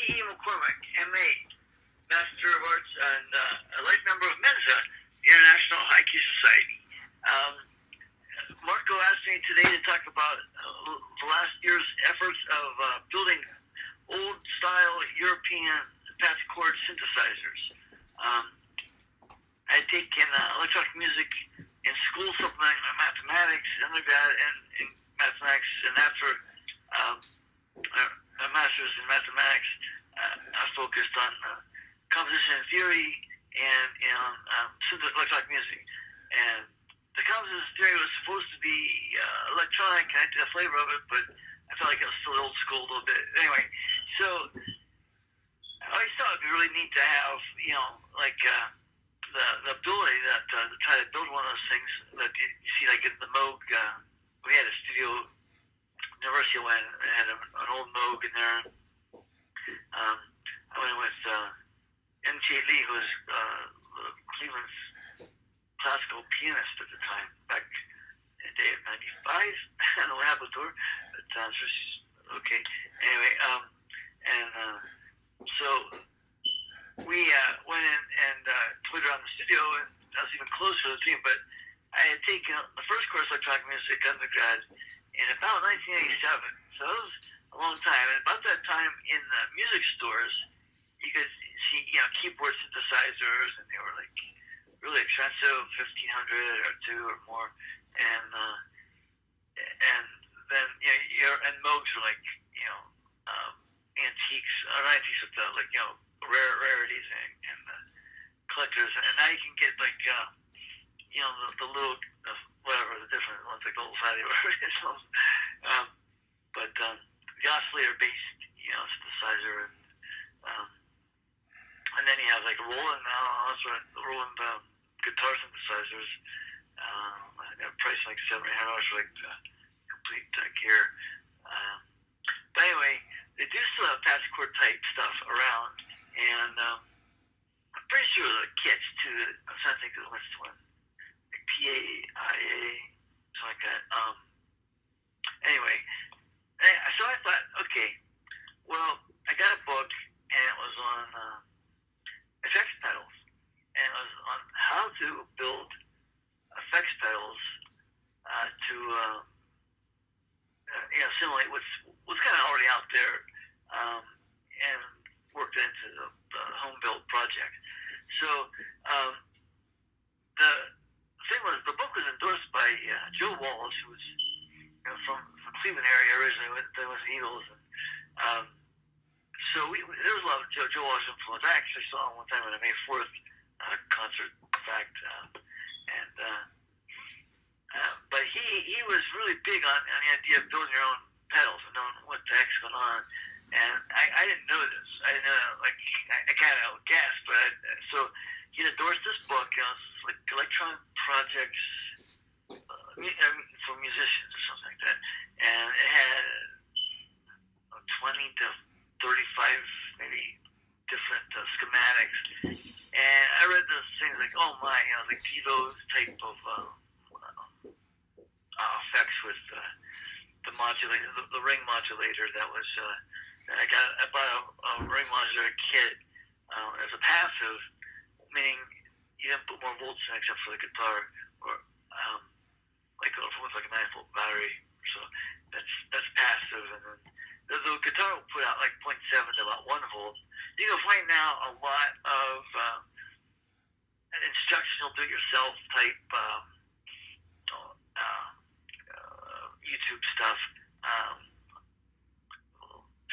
E. McCormick, M.A., Master of Arts and a life member of Mensa, the International Haiku Society. Marco asked me today to talk about the last year's efforts of building old-style European patchcord synthesizers. I had taken electronic music in school, supplementing my mathematics, undergrad in mathematics, and after a master's in mathematics, I focused on composition theory and electronic music. And the composition theory was supposed to be electronic, and I did a flavor of it, but I felt like it was still old school a little bit. Anyway, so I always thought it'd be really neat to have, the ability to try to build one of those things that you see like in the Moog. We had a studio, University of Wayne, had an old Moog in there. I went with M.J. Lee, who was Cleveland's classical pianist at the time, back in the day of 95. I don't know what happened to her, but so she's okay. Anyway, so we went in and put her on the studio, and I was even closer to the team, but I had taken the first course of electronic music undergrad in about 1987, so it was a long time. And about that time, in the music stores, you could see, keyboard synthesizers, and they were like really expensive, $1,500 or $2,000 or more, and then and Moogs were like antiques, or not antiques, but like rarities and collectors. And now you can get like the little whatever the different ones, like the old Friday, whatever it is. But the oscillator based synthesizer, and then you have like Roland now, also Roland guitar synthesizers. They're priced like $700 for like complete gear. But anyway, they do still have patchcord type stuff around, and I'm pretty sure the kits too. I'm trying to think of what's one, like PAIA, something like that. Anyway, so I thought, okay, well, I got a book, and it was on effects pedals, and it was on how to build effects pedals to simulate what's kind of already out there, and worked into the home build project. So the thing was, the book was endorsed by Joe Walsh, who was from Cleveland area originally. There was the Eagles, and so there was a lot of Joe Walsh influence. I actually saw him one time at a May 4th concert, in fact, but he was really big on the idea of building your own pedals and knowing what the heck's going on. And I didn't know this. I didn't know, like, I kind of guessed, but so he endorsed this book, like electronic projects for musicians or something like that. And it had 20 to 35 maybe different schematics. And I read those things like, oh my, like Devo's type of effects with the modulator, the ring modulator that was. I bought a ring modulator kit as a passive, meaning you didn't put more volts in except for the guitar, or like almost like a 9-volt battery. So that's passive, and then the guitar will put out like 0.7 to about 1 volt. You can find now a lot of instructional do-it-yourself type YouTube stuff.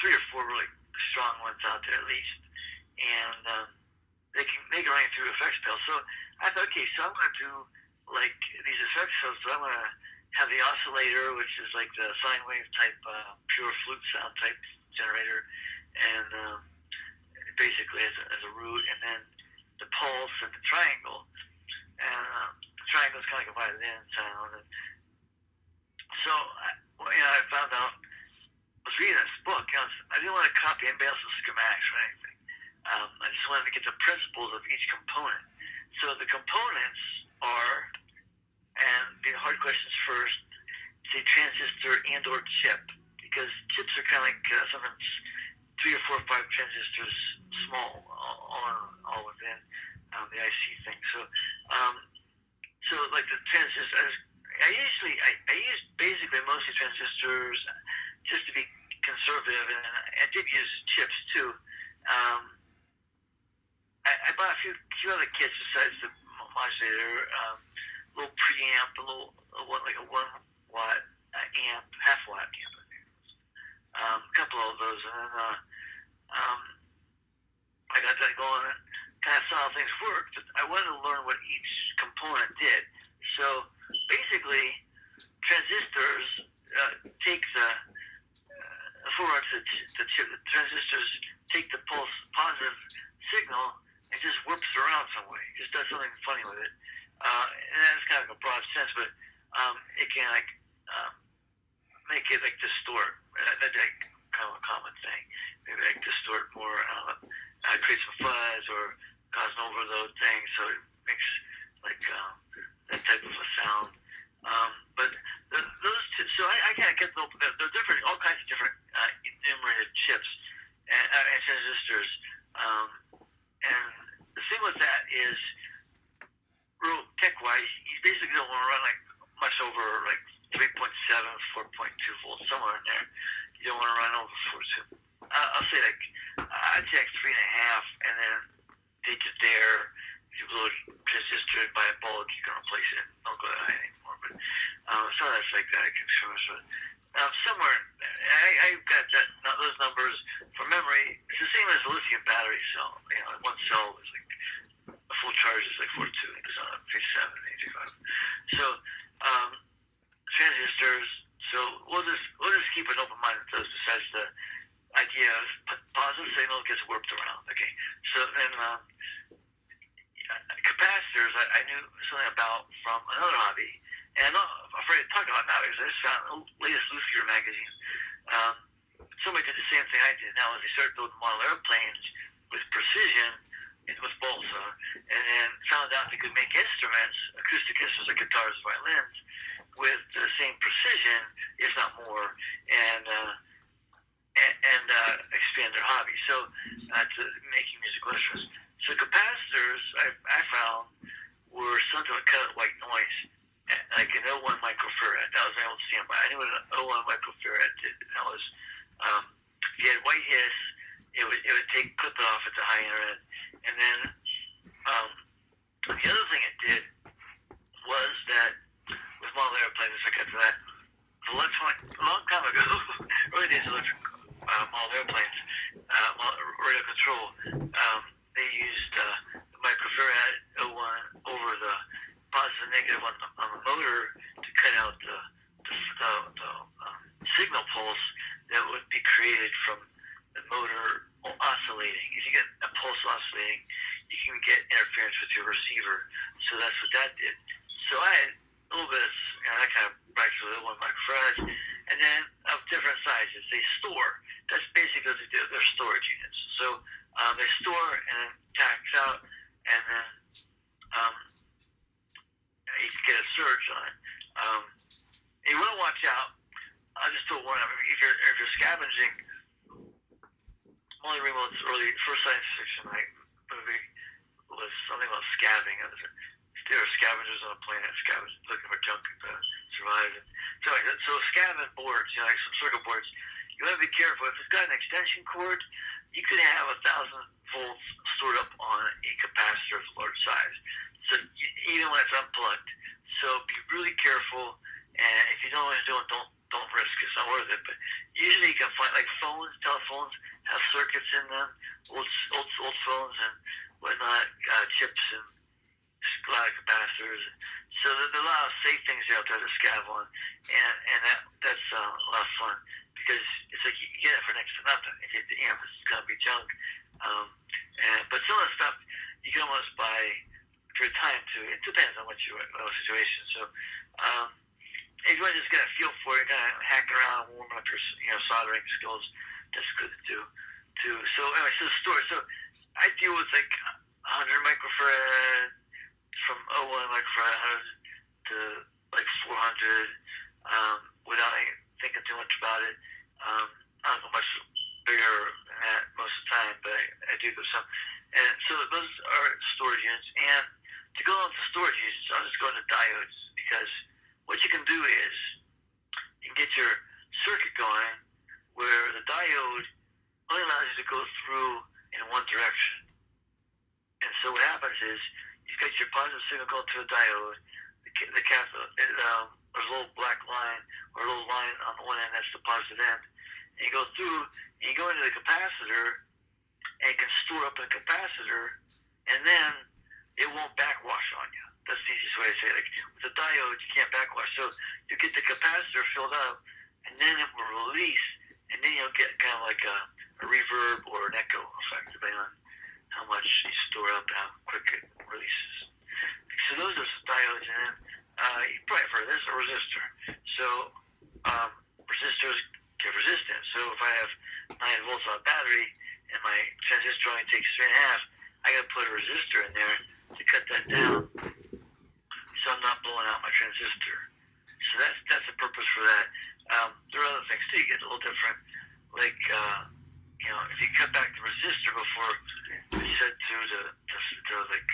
3 or 4 really strong ones out there at least, and they can run through effects pedals. So I thought, okay, so I'm going to do like these effects pedals. So I'm going to have the oscillator, which is like the sine wave type, pure flute sound type generator, and basically as a root, and then the pulse and the triangle. And the triangle is kind of like a violin sound. And so I found out. I was reading this book. I didn't want to copy anybody else's schematics or anything. I just wanted to get the principles of each component. So the components are, and the hard questions first, say transistor and or chip, because chips are kind of like sometimes three or four or five transistors small, all within the IC thing. So like the transistors, I use basically mostly transistors just to be conservative, and I did use chips too. I bought a few other kits besides the modulator, little preamp, like a 1 watt amp, half watt amp. A couple of those, and then I got that going and kind of saw how things worked. But I wanted to learn what each component did. So basically, transistors take the transistors take the pulse positive signal and just whips it around some way. Just does something funny with it. And that's kind of like a broad sense, but it can make it like distort. That's like kind of a common thing. Maybe like distort more, create some fuzz or cause an overload thing, so it makes like that type of a sound. But those two, so I kind of get they're different, all kinds of different enumerated chips and transistors. And the thing with that is, real tech-wise, you basically don't want to run like much over like 3.7, 4.2 volts, somewhere in there. You don't want to run over 4. I'll say like, I'd say like 3.5, and then take it there. If you blow a transistor and buy a bulb, you can replace it. Don't go that high anymore. But some of that's like that. I can show us. Somewhere, I've got those numbers from memory. It's the same as a lithium battery cell. One cell is like, a full charge is like 42, it's 37, 85. So, transistors. So we'll just keep an open mind with those. Besides the idea of positive signal gets warped around. Okay. So then capacitors, I knew something about from another hobby, and I'm not afraid to talk about it now because I just found the latest Luthier magazine. Somebody did the same thing I did. Now, as they started building model airplanes with precision, with balsa, and then found out they could make instruments, acoustic instruments like guitars and violins, with the same precision, if not more, and expand their hobby. So to making musical instruments. So capacitors, I found, were something like cut white noise, like an 01 microfarad. That was my old standby. I knew what an 01 microfarad did. That was, if you had white hiss, it would clip it off at the high end, and then the other thing it did was that with model airplanes, I got to that, a long time ago, early days of electric model airplanes, radio control, they used the microfarad 01 over the positive and negative on the motor to cut out the signal pulse that would be created from the motor oscillating. If you get a pulse oscillating, you can get interference with your receiver. So that's what that did. So I had a little bit of, that kind of practice with 01 microfarads, and then of different sizes. They store. That's basically what they do. They're storage units. So they store and then tax out, and then you can get a surge on it. You want to watch out. I just don't warn them. If you're scavenging, Molly Ringwald's first science fiction movie was something about scavenging. There were scavengers on a planet looking for junk to survive. So scavenging boards, like some circuit boards, you want to be careful. If it's got an extension cord, you could have 1,000 volts stored up on a capacitor of large size. So even when it's unplugged. So be really careful. And if you don't know what you're doing, don't risk it. It's not worth it. But usually you can find, like phones, telephones have circuits in them, old phones and whatnot, chips and a lot of capacitors. So there's a lot of safe things out there to scav on, and that's a lot of fun because it's like you get it for next to nothing. If you, it's gonna be junk. But some of the stuff you can almost buy for a time too. It depends on what situation. So. If you want to just get a feel for it, kind of hacking around, warming up your soldering skills, that's good to do too. So anyway, so the story. So I deal with like 100 microfarad from 01 microfarad to like 400 without thinking too much about it. I don't go much bigger than that. some. And so those are storage units. And to go into storage units, I'll just go into diodes, because what you can do is you can get your circuit going where the diode only allows you to go through in one direction. And so what happens is you've got your positive signal going to the diode, the cathode, there's a little black line or a little line on the one end, that's the positive end. And you go through and you go into the capacitor, and you can store up in the capacitor, and then it won't backwash on you. That's the easiest way to say it. Like with the diode, you can't backwash. So you get the capacitor filled up, and then it will release, and then you'll get kind of like a reverb or an echo effect, depending on how much you store up and how quick it releases. So those are some diodes, and then you probably have heard of this, a resistor. So resistors give resistance. So if I have 9 volts on a battery and my transistor only takes 3.5, I got to put a resistor in there to cut that down, so I'm not blowing out my transistor. So that's the purpose for that. There are other things too. You get a little different, like if you cut back the resistor before it's set to like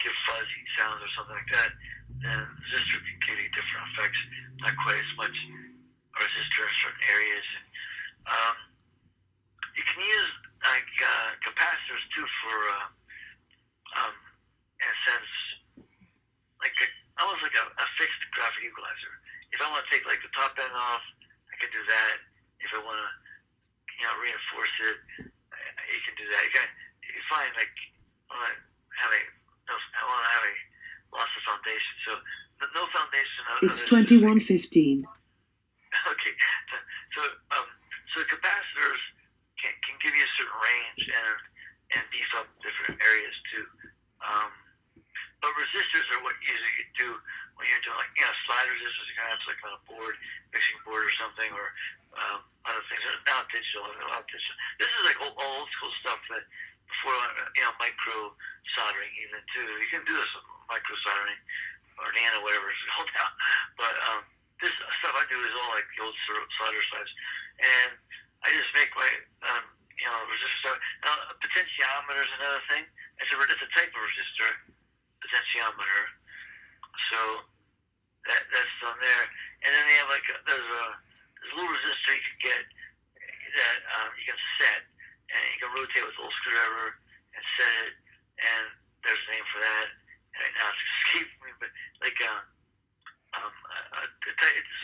give fuzzy sounds or something like that, then the resistor can give you different effects. Not quite as much a resistor in certain areas. You can use like capacitors too for in a sense, like almost like a fixed graphic equalizer. If I want to take like the top end off, I can do that. If I want to, reinforce it, you can do that. You find like I want to have a loss of foundation. So no foundation. It's 21:15. Okay, so capacitors can give you a certain range and beef up different areas too. But resistors are what usually you do when you're doing like slide resistors. You kind of have like on a board, mixing board or something, or other things. Now digital, This is like old school stuff that before micro soldering even too. You can do this with micro soldering or nano, whatever it's called now. But this stuff I do is all like the old solder slides, and I just make my resistor stuff. Now potentiometer is another thing. It's a type of resistor, potentiometer. So that's on there, and then they have like there's a little resistor you can get that you can set, and you can rotate with a little screwdriver and set it, and there's a name for that. And right now it's escaping me, but like it's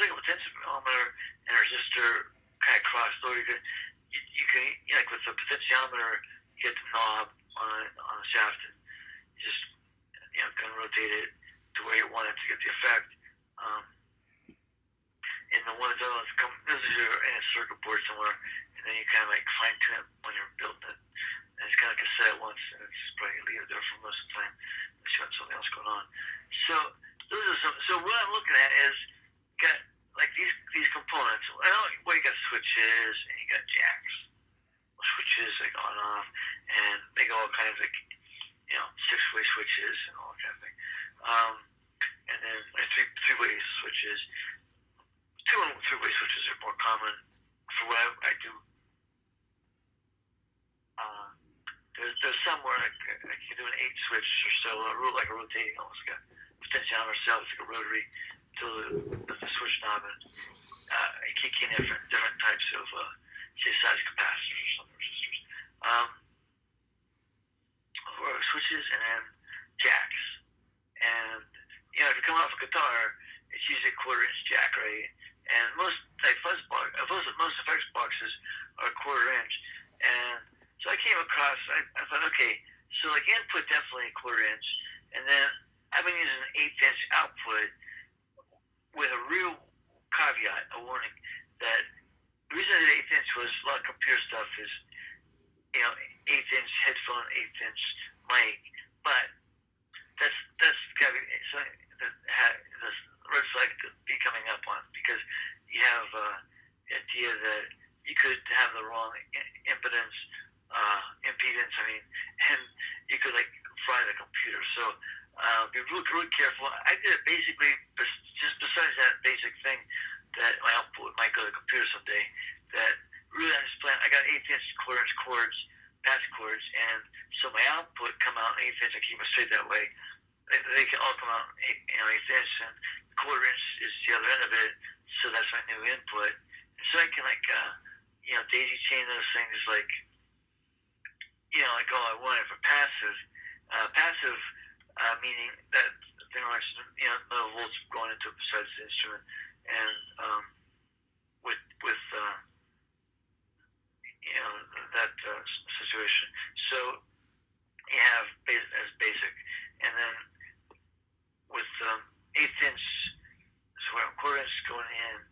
like a potentiometer and a resistor kind of crossed over. You can like with the potentiometer, you get the knob on the shaft, and you just kind of rotate it to where you want it to get the effect. And the ones that this is in a circuit board somewhere, and then you kind of like fine tune it when you're building it. And it's kind of like a set once, and it's probably leave it there for most of the time unless you have something else going on. So those are some. So what I'm looking at is got like these components. Well, you got switches and you got jacks. Switches like on and off, and they go all kinds of like 6-way switches and all that kind of thing. And then like three-way switches. 2 and 3-way switches are more common for what I do. There's some where I can do an 8-switch or so, like a rotating, almost like a potentiometer itself, it's like a rotary to the switch knob, and you kick in different types of say size capacitors or some resistors. Switches and then jacks. And if you come off a guitar, it's usually a 1/4-inch jack, right? And most most effects boxes are 1/4-inch. And so I came across, I thought, okay, so like input definitely a 1/4-inch, and then I've been using an 1/8-inch output with a real caveat, a warning, that the reason I did 1/8-inch was a lot of computer stuff is 1/8-inch headphone, 1/8-inch mic, but that's gotta be something that this red flag to be coming up on, because you have the idea that you could have the wrong impedance, and you could like fry the computer. So be really careful. I did it basically just besides that basic thing that my output might go to the computer someday. That really on this plan, I got 1/8-inch, 1/4-inch cords patch cords, and so my output come out in 1/8 inch. I keep it straight that way. They can all come out in 1/8 inch, and the 1/4 inch is the other end of it. So that's my new input. And so I can daisy chain those things like all I wanted for passive. Passive meaning that there are no volts going into it besides the instrument, and with that situation. So you have as basic, and then with 1/8 inch, so where 1/4 inch going in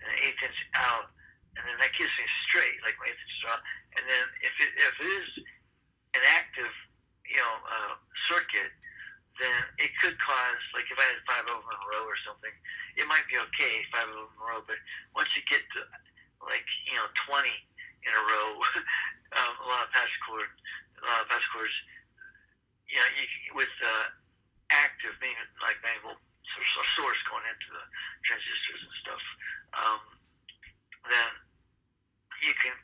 and 1/8 inch out, and then that keeps me straight, like my 1/8 inch out. And then if it is an active circuit, then it could cause, like if I had 5 of them in a row or something, it might be okay, 5 of them in a row, but once you get to 20 in a row, a lot of patch cords, with active, meaning like 9 volt source going into the transistors and stuff, then you can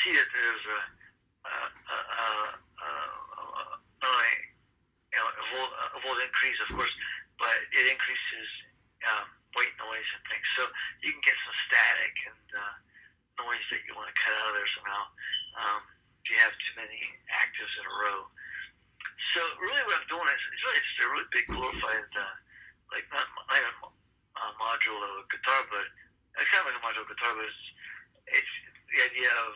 see that there's a volt increase, of course, but it increases white noise and things. So you can get some static and noise that you want to cut out of there somehow if you have too many actives in a row. So really what I'm doing is it's really just a really big glorified, not a module of a guitar, but it's kind of like a module of a guitar, but it's the idea of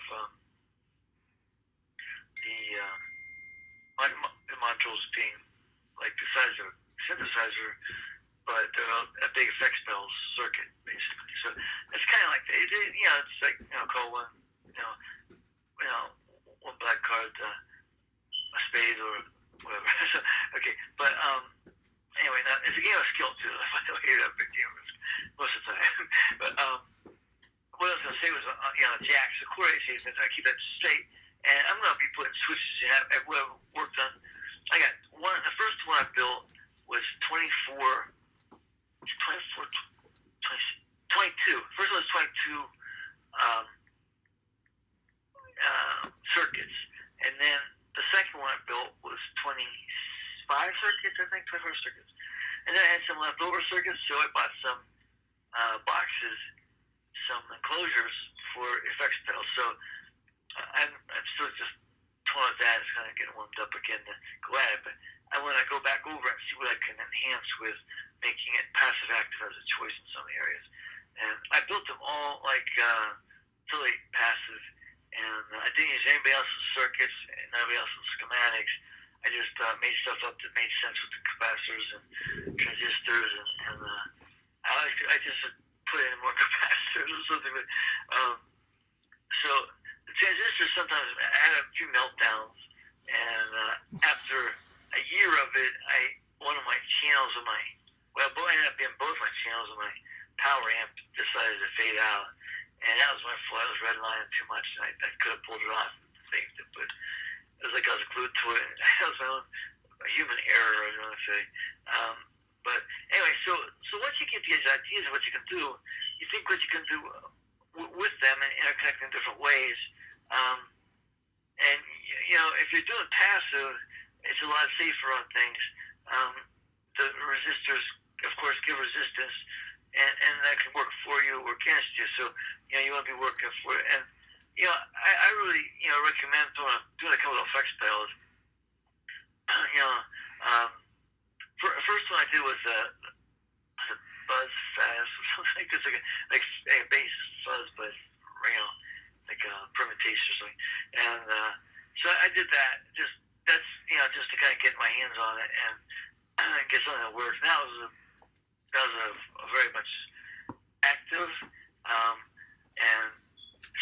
the modules being like the size of a synthesizer, but a big effects pedal circuit, basically. So it's kind of like it's like call one one black card a spade or whatever. So, okay, but anyway, now it's a game of skill too. I hear that big game most of the time. But what I was going to say was jacks, the core AC, I keep that straight, and I'm going to be putting switches in. I've worked on. I got one. The first one I built was 22. First one was 22 circuits, and then the second one I built was 25 circuits, I think, 24 circuits. And then I had some leftover circuits, so I bought some boxes, some enclosures for effects pedals. So I'm still just toying with that. It's kind of getting warmed up again to go at it. But I want to go back over and see what I can enhance with making it passive-active as a choice in some areas. And I built them all totally passive. And I didn't use anybody else's circuits and nobody else's schematics. I just made stuff up that made sense with the capacitors and transistors, and I just put in more capacitors or something. But so the transistors sometimes had a few meltdowns, and after a year of it, one of my channels of my ended up being both my channels of my power amp decided to fade out. And that was my fault. I was redlining too much, and I could have pulled it off and saved it, but it was like I was glued to it. That was my own human error, I was going to say. But anyway, so once you get these ideas of what you can do, you think what you can do with them and interconnect in different ways. And if you're doing passive, it's a lot safer on things. The resistors, of course, give resistance. And that can work for you or against you. So, you want to be working for it. And, I really, recommend doing a couple of effects pedals. First one I did was a Buzz Fast or something. It's like a bass fuzz, but, like a permutation or something. And so I did that. That's to kind of get my hands on it and get something that works. Now that was a very much active, and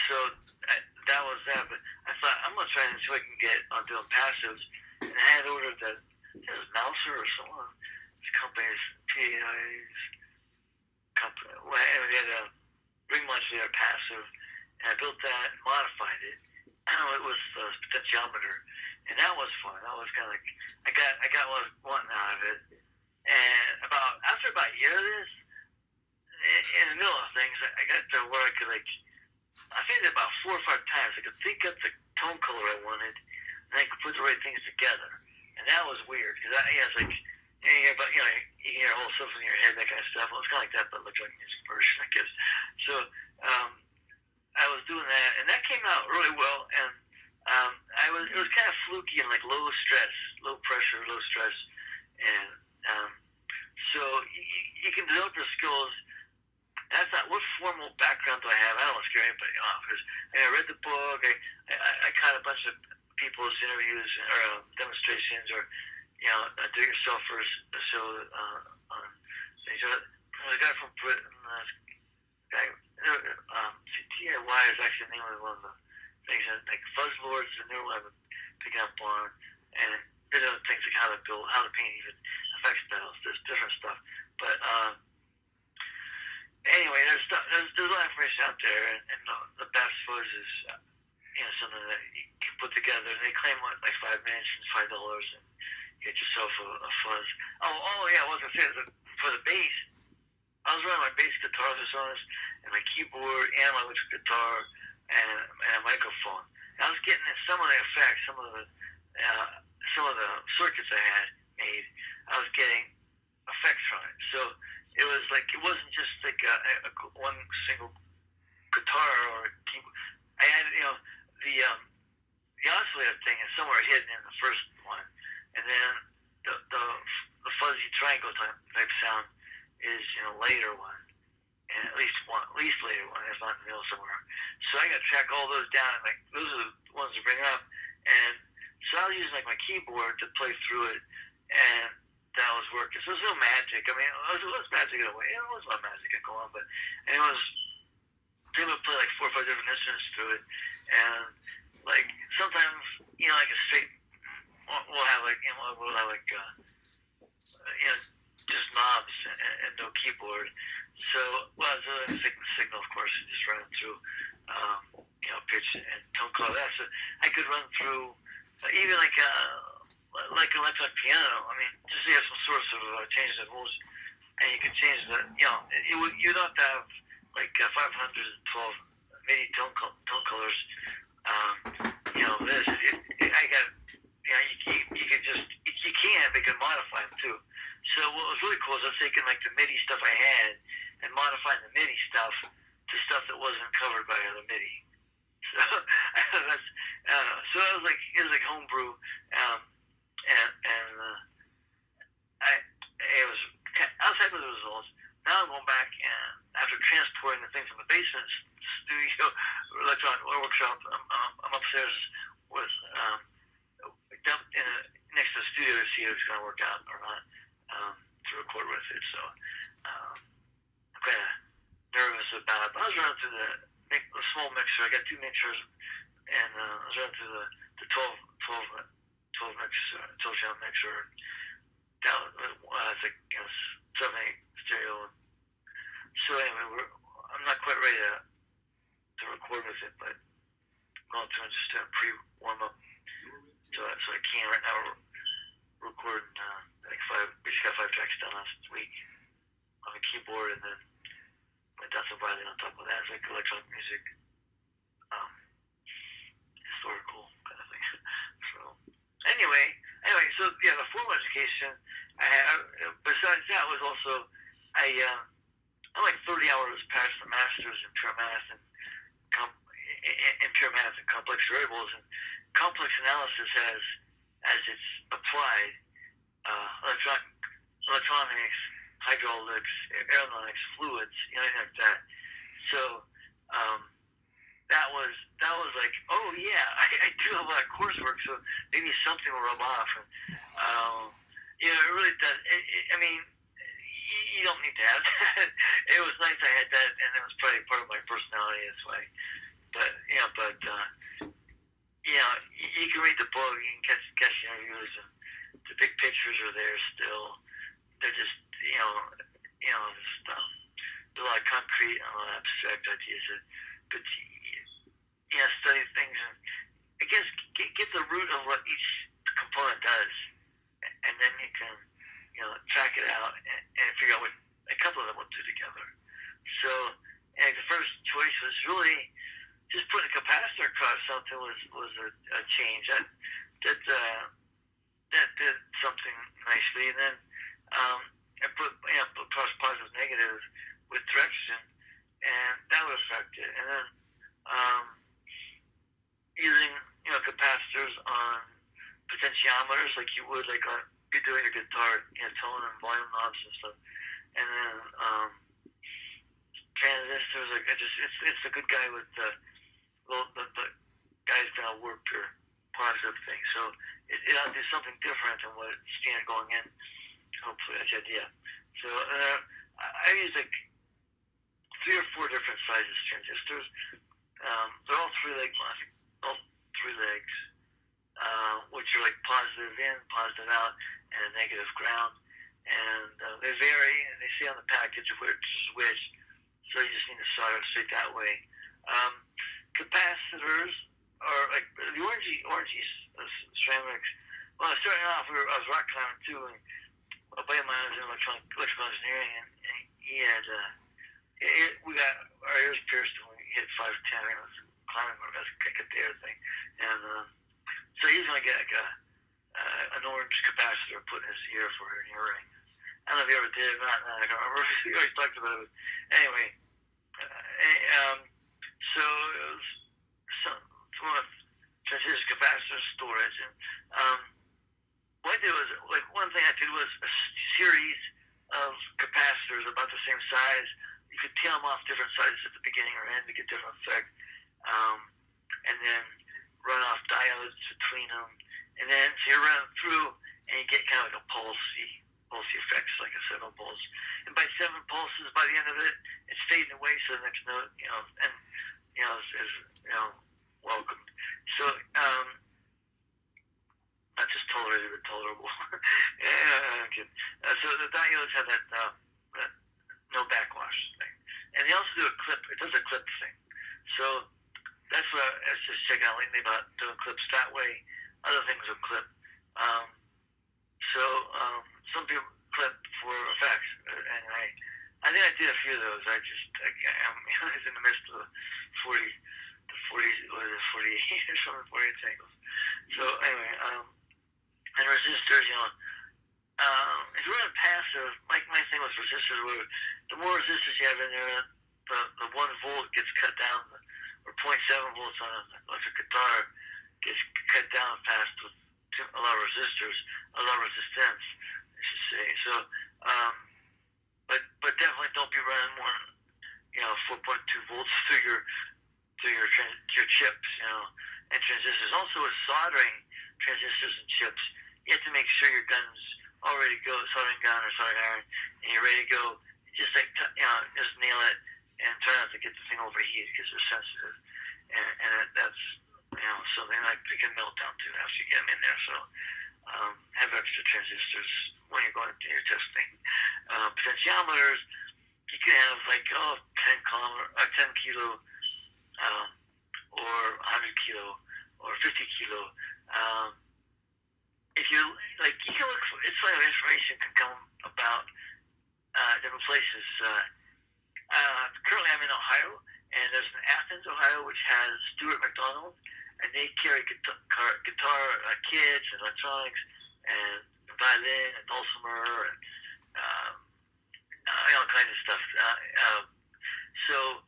so that was that. But I thought I'm gonna try and see what I can get on doing passives. And I had ordered that it was Mouser or someone. This company's PAI's company. Well, anyway, they had a ring modulator passive, and I built that and modified it. It was a potentiometer, and that was fun. That was kind of like I got what I was wanting out of it. And after about a year of this, in the middle of things, I got to where I could I think about 4 or 5 times I could think up the tone color I wanted, and I could put the right things together. And that was weird because it's like, you hear a whole stuff in your head, that kind of stuff. Well, it's kind of like that, but electronic music version, I guess. So I was doing that, and that came out really well. And it was kind of fluky and like low stress, low pressure, low stress, and so you can develop your skills. That's not what formal background do I have. I don't want to scare anybody off because I read the book. I caught a bunch of people's interviews or demonstrations or do-it-yourselfers. So there's a guy from Britain. DIY is actually the name of one of the things. Like Fuzz Lords is the new one I've been picking up on, and there's other things like how to paint even effects pedals. There's different stuff, but anyway, there's a lot of information out there, and the best fuzz is something that you can put together. And they claim like 5 minutes and $5, and you get yourself a fuzz. Oh yeah, I was gonna say for the bass, I was running my bass guitar Sonos and my keyboard and my electric guitar and a microphone. And I was getting some of the effects, some of the circuits I had made. I was getting effects from it. So it was like it wasn't just like one single guitar or keyboard. I had the oscillator thing is somewhere hidden in the first one, and then the fuzzy triangle type sound is later one, and at least later one, if not in the middle somewhere. So I got to track all those down, and like those are the ones to bring up, and so I was using like my keyboard to play through it, and that was working. So there's no magic. I mean, it was magic in a way. It was a lot of magic going on, but it was able to play like 4 or 5 different instruments through it, and like sometimes like a straight we'll have just knobs and no keyboard. So it's a signal, of course, just running through pitch and tone color. That so I could run through even like an electronic piano. I mean, just so you have some source of changes in rules, and you can change the you don't have to have like 512 MIDI tone colors. I got they can modify them too. So what was really cool is I was taking like the MIDI stuff I had and modifying the MIDI stuff to stuff that wasn't covered by other MIDI. So that's so it was like homebrew, it was outside of the results. Now I'm going back and after transporting the things from the basement studio electronic workshop, I'm upstairs with next to the studio to see if it's going to work out or not to record with it. So I'm kind of nervous about it. But I was running through the small mixer. I got 2 mixers, and I was running through the 12 channel mixer. Down it's like 7/8 stereo. So anyway, I'm not quite ready to record with it, but I'm going through and just pre-warm up. So I can right now record like 5. We just got 5 tracks done last week on the keyboard, and then went down some violin on top of that. It's like electronic music, historical kind of thing. So anyway, so yeah, the formal education I had. Besides that, was also I'm like 30 hours past the masters in pure math and complex variables, and complex analysis as it's applied electronics, hydraulics, aeronautics, fluids, anything like that. So that was like, oh yeah, I do have a lot of coursework, so maybe something will rub off. And it really does. I mean, you don't need to have that. It was nice I had that, and it was probably part of my personality this way. But you can read the book, you can catch interviews, and the big pictures are there still. They're just there's a lot of concrete and a lot of abstract ideas, but study things and I guess get the root of what each component does, and then you can track it out and figure out what a couple of them will do together. So the first choice was really just putting a capacitor across something Hamilton was a change that did something nicely, and then I put plus positive negative with direction, and that would affect it. And then using capacitors on potentiometers like you would like on be doing a guitar, tone and volume knobs and stuff, and then transistors. Like it's a good guy with the guy's gonna work your positive thing. So it'll do something different than what it's standard going in. Hopefully that's the idea. So I use like 3 or 4 different sizes transistors. They're all 3 leg, I think all 3 legs, which are like positive in, positive out, and a negative ground. And they vary, and they say on the package which is which. So you just need to solder it straight that way. Capacitors are like the orangey ceramics. Well, starting off, I was rock climbing too, and a buddy of mine was in electrical engineering, and he had we got our ears pierced when we hit 5'10". I was climbing that's a kick at the air thing, and so he was gonna get like an orange capacitor put in his ear for an earring. I don't know if he ever did or not. I don't remember. We always talked about it. Anyway, so it was some transistor capacitor storage, and what I did was like one thing I did was a series of capacitors about the same size. You could tail them off different sizes at the beginning or end to get different effect, and then run off diodes between them, and then so you run through and you get kind of like a pulsey effects, like a 7 pulse. And by 7 pulses, by the end of it, it's fading away. So the next note, and is welcomed. So not just tolerated, but tolerable. So the diodes have that no backwash thing, and they also do a clip. It does a clip thing. So that's what I was just checking out lately about doing clips that way. Other things will clip. Some people clip for effects, and I think I did a few of those. I was in the midst of the 48 or something, 48 singles. So anyway, and resistors, if you're running passive, my thing with resistors were the more resistors you have in there, the 1 volt gets cut down, or 0.7 volts on an electric guitar gets cut down fast with a lot of resistors, a lot of resistance, I should say. So, but definitely don't be running more than 4.2 volts through your chips, and transistors. Also, with soldering transistors and chips, you have to make sure your gun's all ready to go, soldering gun or soldering iron, and you're ready to go. Just like just nail it and try not to get the thing overheated because they're sensitive, and that's something like they can melt down to after you get them in there. So have extra transistors when you're going to do your testing. Potentiometers, you can have like 10 kilo, or 100 kilo, or 50 kilo. If you like, you can look for. It's funny, information can come about different places. Currently, I'm in Ohio, and there's an Athens, Ohio, which has Stuart McDonald, and they carry guitar kits and electronics and violin and dulcimer and all kinds of stuff. So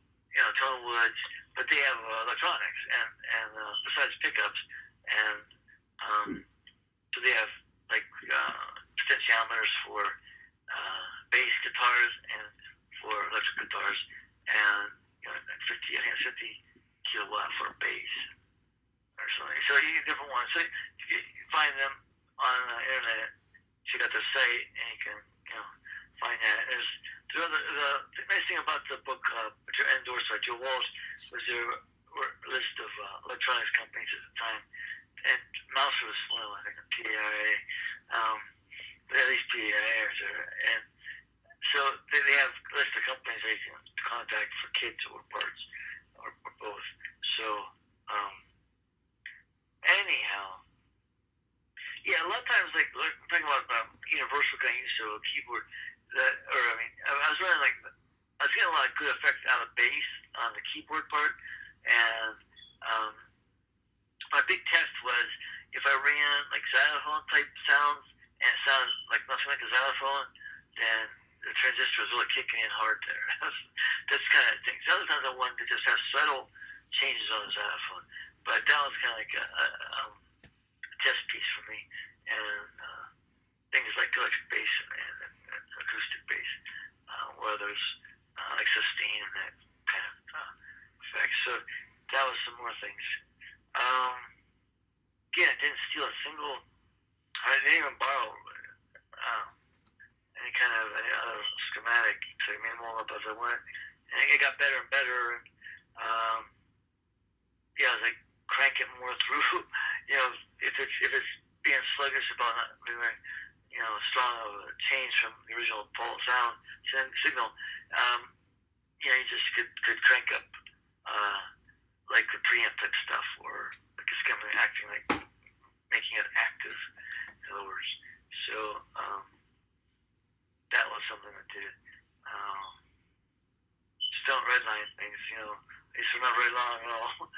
tonal woods, but they have electronics and besides pickups, and so they have like potentiometers for bass guitars and for electric guitars, and 50 kilowatt for a bass or something. So you get different ones. So you find them on the internet, check out their site, and you can find that. There's the nice thing about the book, which are endorsed by Joe Walsh, was there were a list of electronics companies at the time, and Mouser was one of them, I think, PAIA, but at least PAIA is there, and so they have a list of companies they can contact for kits or parts or both. So anyhow, yeah, a lot of times like talking about universal kind of use of a keyboard. I was running I was getting a lot of good effects out of bass on the keyboard part, and big test was if I ran like xylophone type sounds and it sounded like nothing like a xylophone, then the transistor was really kicking in hard there. That's kind of thing. The other times I wanted to just have subtle changes on the xylophone, but that was kind of like a test piece for me. And things like electric bass and acoustic bass, where there's like sustain and that kind of effect. So that was some more things. Again, I didn't steal a single. I didn't even borrow any kind of schematic. So I made them all up as I went, and it got better and better. And yeah, as I crank it more through, you know, if it's being sluggish about not being very, you know, strong of a change from the original sound signal, you know, you just could crank up like the preamp type stuff, or like it's kind of acting like making it active, in other words. So that was something I did. Just don't redline things, you know. At least they're not very long at all.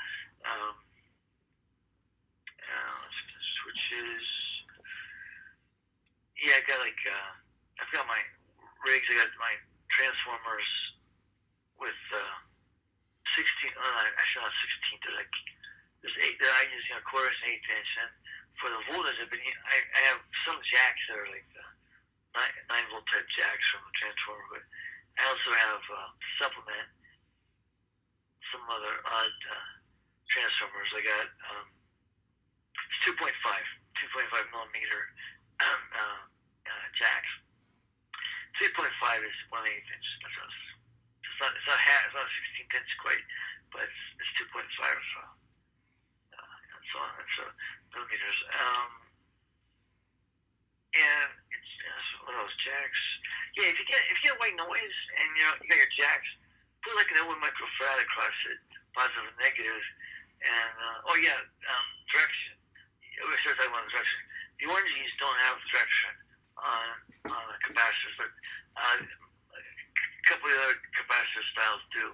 Switches. Yeah, I got like I've got my rigs. I got my transformers with 16. Actually, not 16. There's 8 that I use, you know, quarters and 8 inch. And for the voltage, I have some jacks that are like 9 volt type jacks from the transformer, but I also have supplement some other odd transformers. I got it's 2.5 millimeter jacks. 3.5 is 1/8 inch. That's us. It's not 16th inch quite, but it's 2.5 and so on. So millimeters. And it's what else? Jacks. Yeah, if you get white noise and you got your jacks, put like an 1 microfarad across it, positive and negative. And direction. We started talking about direction. The oranges don't have direction on the capacitors, but a couple of other capacitor styles do.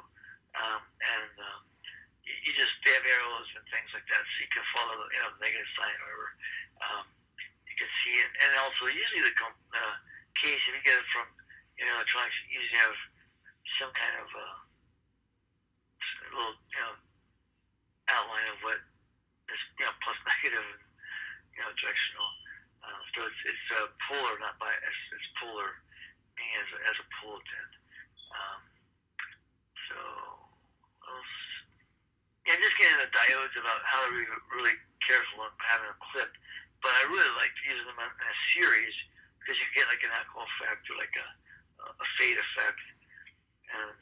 You just have arrows and things like that, so you can follow the negative sign or whatever. You can see it, and also usually the case, if you get it from electronics, you usually have some kind of little outline of what is plus negative and directional. So it's polar, not bias. It's polar, meaning as a bulletin. So what else? Yeah, I'm just getting the diodes about how to be really careful on having a clip. But I really like using them in a series because you get like an echo effect or like a fade effect. And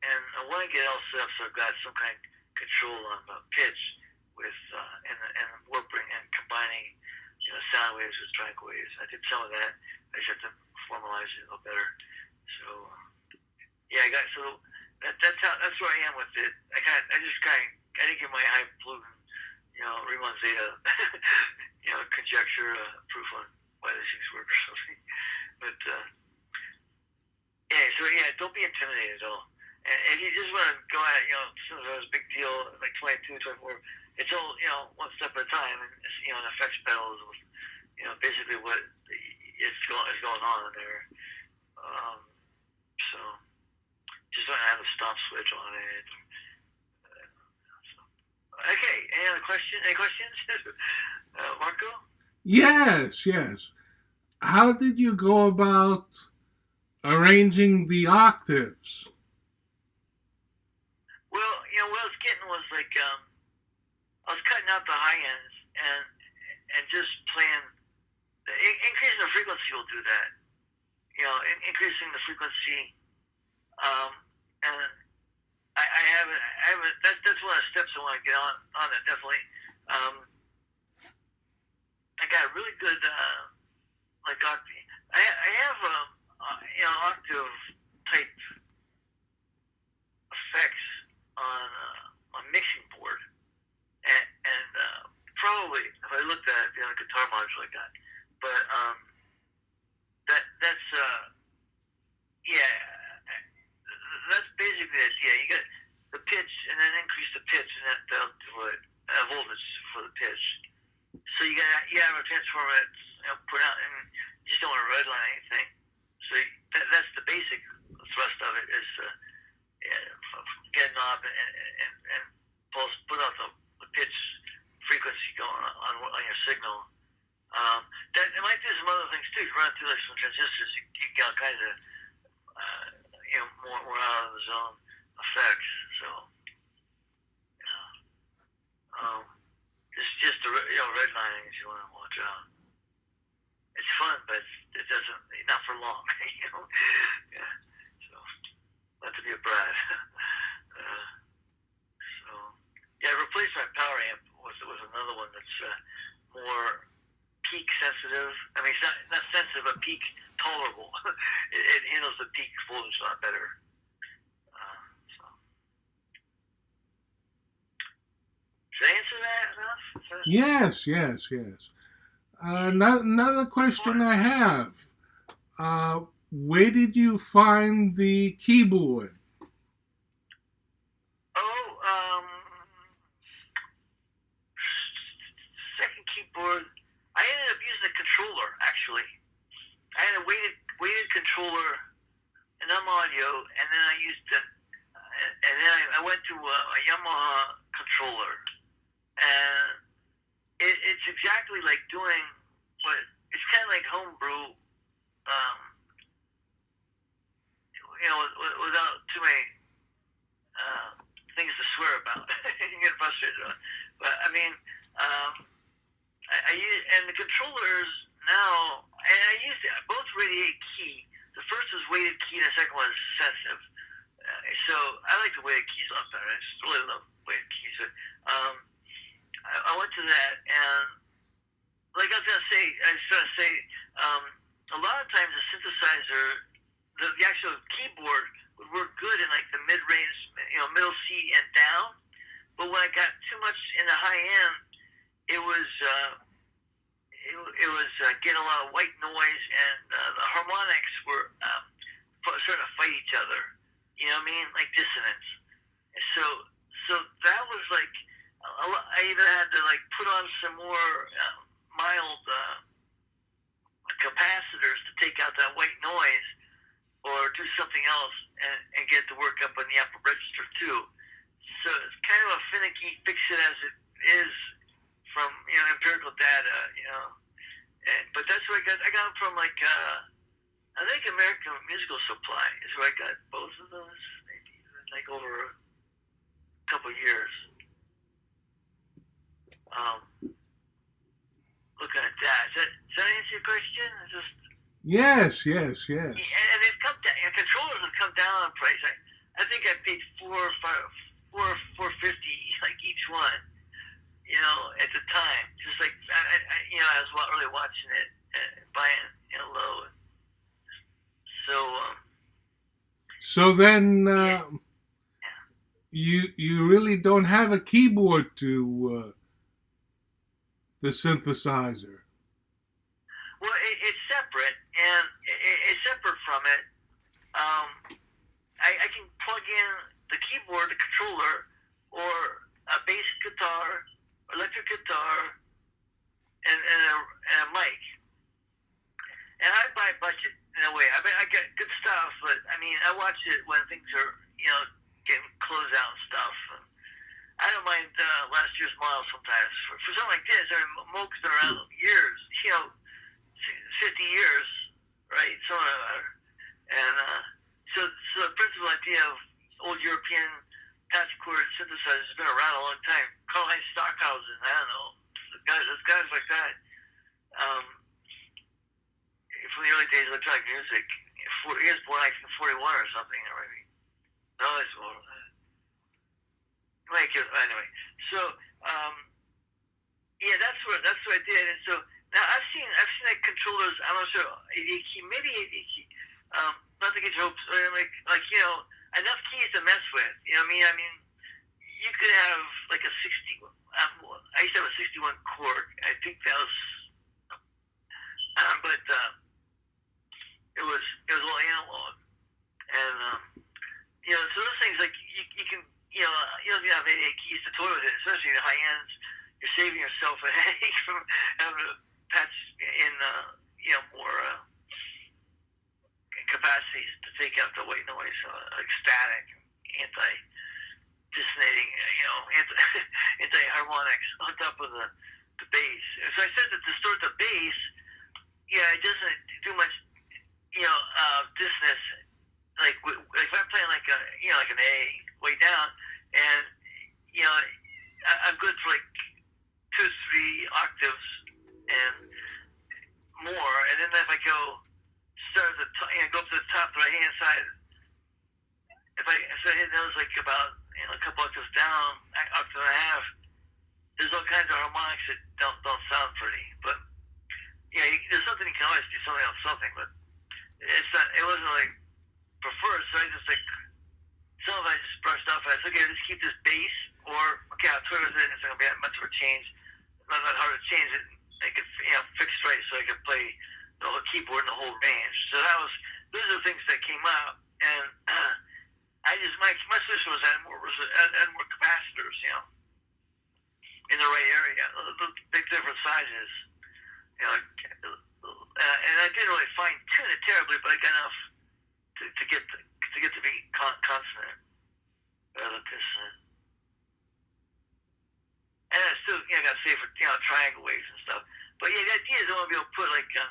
and I want to get all set up so I've got some kind of control on the pitch with and warping and combining sound waves with triangle waves. I did some of that. I just have to formalize it a little better. So yeah, that's where I am with it. I didn't get my highfalutin Riemann zeta conjecture proof on why these things work or something. But don't be intimidated at all. And if you just want to go at it, Synthesizer is a big deal, like 22, 24. It's all, one step at a time. And, an effects pedal is, basically what is going on there. So, just don't have a stop switch on it. Okay, any other questions? Any questions? Marco? Yes. How did you go about arranging the octaves? Well, what I was getting was like, I was cutting out the high ends and just playing. Increasing the frequency will do that. Increasing the frequency, and I haven't. That's one of the steps I want to get on it. Definitely. I got a really good octave. I have octave type effects on mixing board, and probably if I looked at it, guitar module I got, but that's basically the idea. You got the pitch and then increase the pitch permit, put out, and you just don't want to redline anything. So that's the basic thrust of it is getting off and put out the pitch frequency going on your signal. That it might do some other things too. If you run through like some transistors, you get all kinds of more out of the zone effects. So it's just redlining if you want to watch out. It's fun, but it doesn't not for long. Yeah. So not to be a brat. Replacement power amp was another one that's more peak sensitive. I mean, it's not sensitive, but peak tolerable. it handles the peak voltage a lot better. Should I answer that enough? Yes. Another question I have. Where did you find the keyboard? Second keyboard. I ended up using a controller, actually. I had a weighted controller, and audio, and then I used and then I went to a Yamaha controller, and it's exactly like doing what it's kind of like homebrew, without too many things to swear about. You get frustrated about. But I mean, I use, and the controllers now, and I used both radiate key. The first was weighted key, and the second one is sensitive. So I like the weighted keys a lot better. I just really love weighted keys. But I went to that, and like I was going to say, a lot of times the synthesizer, the actual keyboard would work good in like the mid-range, middle C and down. But when I got too much in the high end, it was getting a lot of white noise, and the harmonics were starting to fight each other. You know what I mean? Like dissonance. So that was like I either had to like put on some more mild capacitors to take out that white noise, or do something else and get it to work up on the upper register too. So it's kind of a finicky fix it as it is from empirical data, but that's where I got them from like I think American Musical Supply is where I got both of those, maybe like over a couple of years. Looking at that, does that answer your question? Yes. And they've come down. Controllers have come down in price. I think I paid $450 like each one. At the time, just like I was really watching it, buying low. So then you really don't have a keyboard to the synthesizer. Well, it's separate, and it's separate from it. I can plug in the keyboard, the controller, or a bass guitar, electric guitar, and a mic. And I buy budget in a way. I mean, I get good stuff, but I mean, I watch it when things are, getting closed out and stuff. And I don't mind last year's model sometimes. For something like this, I mean, Moog's been around years, 50 years, right? And so the principal idea of old European patch chord synthesizers has been around a long time. Karl-Heinz Stockhausen, I don't know, those guys like that. From the early days of electronic music, he was born like in 41 or something already. No, it's more than that. Anyway, so that's what I did. And so now I've seen like controllers. I'm not sure maybe ADT. Not to get your hopes, like enough keys to mess with. You know what I mean? You could have like a 61. I used to have a 61 chord. I think that was, but it was all analog, and so those things like you can you don't have any keys to toy with it, especially in the high ends. You're saving yourself a headache from having to patch in more capacities to take out the white noise, like static, anti-dissonating, anti-harmonics on top of the bass. So I said to distort the bass, it doesn't do much, dissonance. Like if I'm playing like like an A way down, and I'm good for like 2-3 octaves and more, and then if I go start at the top, go up to the top, the right hand side, if I hit those like about a couple octaves down, octave and a half, there's all kinds of harmonics that don't sound pretty. But there's something you can always do something on something, but it's not. It wasn't like preferred, so I just like some of it I just brushed off. I said, okay, let's keep this bass, or okay, I'll twist it. It's not gonna be that much of a change. Not that hard to change it. Make it fixed right, so I could play the whole keyboard in the whole range. So those are the things that came up, and I just my solution was add more capacitors, in the right area, the big different sizes, and I didn't really fine tune it terribly, but I got enough to get to be consonant rather than dissonant. And I still got to save for triangle waves and stuff. But the idea is I want to be able to put like a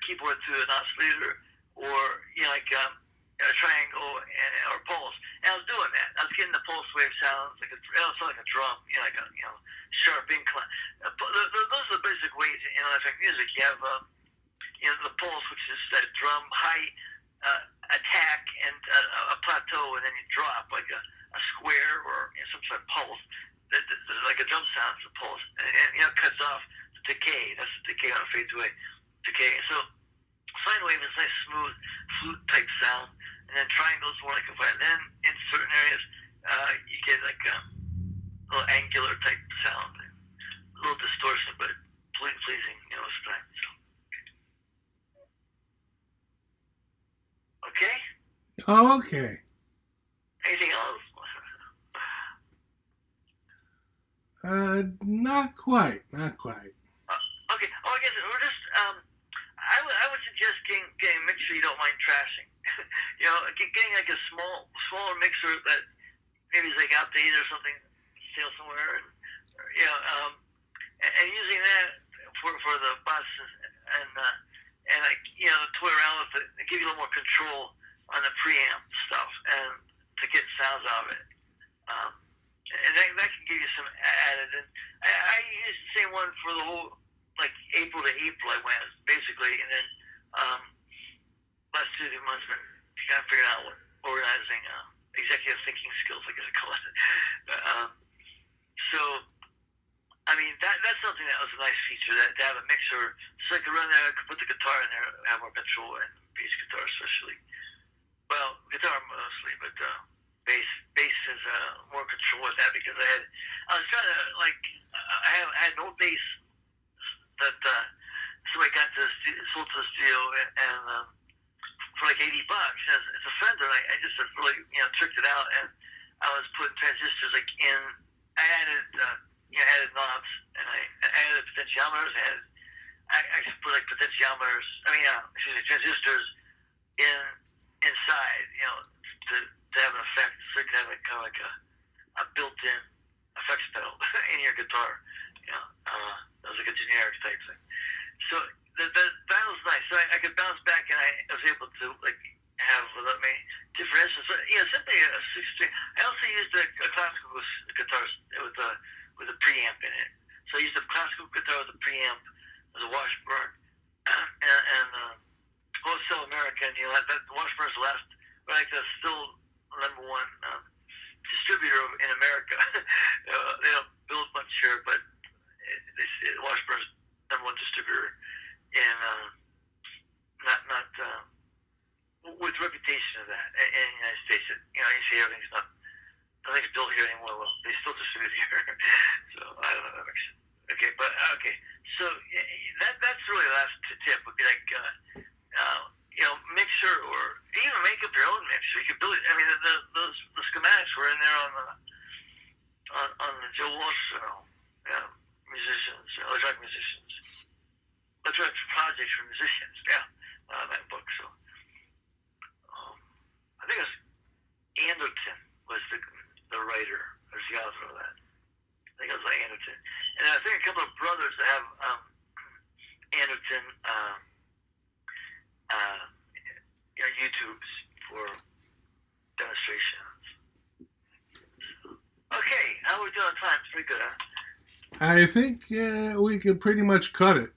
keyboard to an oscillator, or a triangle or pulse. And I was doing that. I was getting the pulse wave sounds like it sounded like a drum, like a sharp incline. Those are the basic ways in electronic music. You have the pulse, which is that drum high attack and a plateau, and then you drop like a square or some sort of pulse. Like a drum sound is a pulse, and cuts off the decay. That's the decay on a fades away decay. So sine wave is nice smooth flute type sound, and then triangles more like a violin. In certain areas, you get like a little angular type sound, a little distortion, but pleasing, sometimes. So. Okay. Oh, okay. Anything else? Not quite. Okay. Oh, I guess we're just. I would suggest getting a mixer you don't mind trashing. Getting like a smaller mixer that maybe is like outdated or something, sale somewhere, and using that for the bus and like toy around with it and give you a little more control on the preamp stuff and to get sounds out of it. And that can give you some added. And I used the same one for the whole, like April to April I went, basically. And then last 2 months, been kind of figuring out what organizing executive thinking skills, I guess I call it. So, I mean, that's something that was a nice feature, that to have a mixer. So I could run there, I could put the guitar in there, have more control, and bass guitar especially. Well, guitar mostly, but bass is more control with that, because I was trying to I had an old bass that somebody got sold to the studio and for like $80. It's a Fender, and I just really tricked it out, and I was putting transistors like in. I added added knobs, and I added potentiometers. I actually put like potentiometers. Transistors inside, to have an effect, so you can have kind of like a built-in effects pedal in your guitar. That was like a generic type thing. So that was nice. So I could bounce back, and I was able to like have different instruments. Simply a 6-string. I also used a classical guitar with a preamp in it. So I used a classical guitar with a preamp as a Washburn, and Wholesale American. That Washburn's the last, but like the still #1 distributor in America. They don't build much here, but Washburn's #1 distributor in not with reputation of that in the United States. You say nothing's built here anymore. Well, they still distribute here, so I don't know if that makes sense. Okay, but okay. So that's really the last tip. Would be like mixer, or even make up your own mixer. You could build it. The schematics were in there on the Joe Walsh musicians, electronic musicians. projects for musicians. Yeah, that book. So I think it was Anderton was the writer, or the author of that. I think it was Anderton, and I think a couple of brothers that have Anderton YouTubes for demonstrations. Okay, how are we doing on time? It's pretty good, huh? I think we can pretty much cut it.